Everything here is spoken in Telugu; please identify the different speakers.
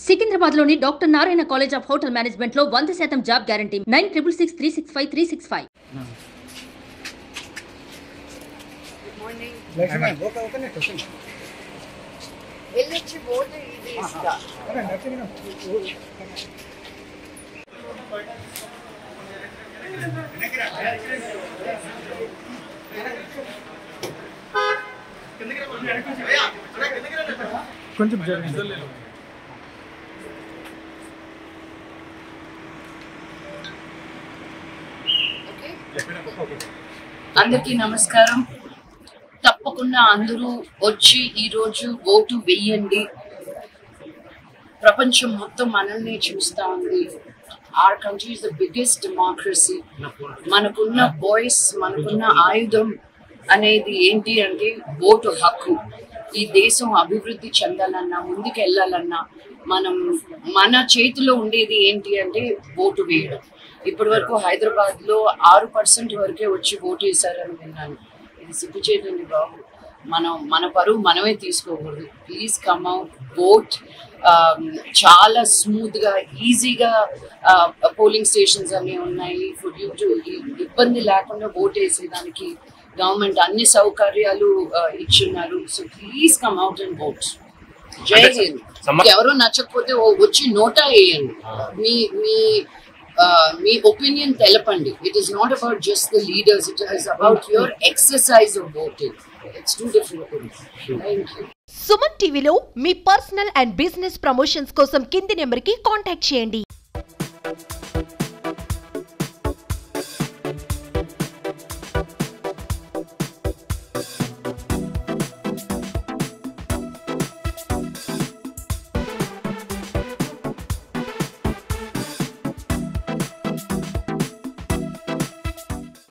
Speaker 1: సికింద్రాబాద్లోని doctor Narayana college of hotel management లో 100% జాబ్ గ్యారంటీ 966365
Speaker 2: Good morning. వెళ్ళొచ్చి ఓటు ఇది ఇస్తా.
Speaker 3: కొంచెం జరగండి.
Speaker 2: అందరికీ నమస్కారం. తప్పకుండా అందరూ వచ్చి ఈరోజు ఓటు వేయండి. ప్రపంచం మొత్తం మనల్ని చూస్తూ ఉంది. Our country is the biggest democracy. మనకున్న వాయిస్, మనకున్న ఆయుధం అనేది ఏంటి అంటే ఓటు హక్కు. ఈ దేశం అభివృద్ధి చెందాలన్నా, ముందుకు వెళ్ళాలన్నా మన చేతిలో ఉండేది ఏంటి అంటే ఓటు వేయడం. ఇప్పటి వరకు హైదరాబాద్లో 6% వరకే వచ్చి ఓటు వేశారని విన్నాను. ఇది సిగ్గుచేటండి బాబు. మన పరువు మనమే తీసుకోకూడదు. Please come out, vote. చాలా స్మూత్గా, ఈజీగా పోలింగ్ స్టేషన్స్ అన్నీ ఉన్నాయి. ఫర్ యూ టు ఇబ్బంది లేకుండా ఓట్ వేసేదానికి గవర్నమెంట్ అన్ని సౌకర్యాలు ఇచ్చున్నారు. So please come out and vote. Jai Hind. ఎవరో నచ్చకపోతే వచ్చి నోటా వేయండి. మీ ఒపీనియన్ తెలపండి. It is not about just the leaders, it is about your exercise of voting. It's two different things. Thank you.
Speaker 4: Suman టీవీలో మీ పర్సనల్ అండ్ బిజినెస్ ప్రమోషన్స్ కోసం కింది నెంబర్కి కాంటాక్ట్ చేయండి.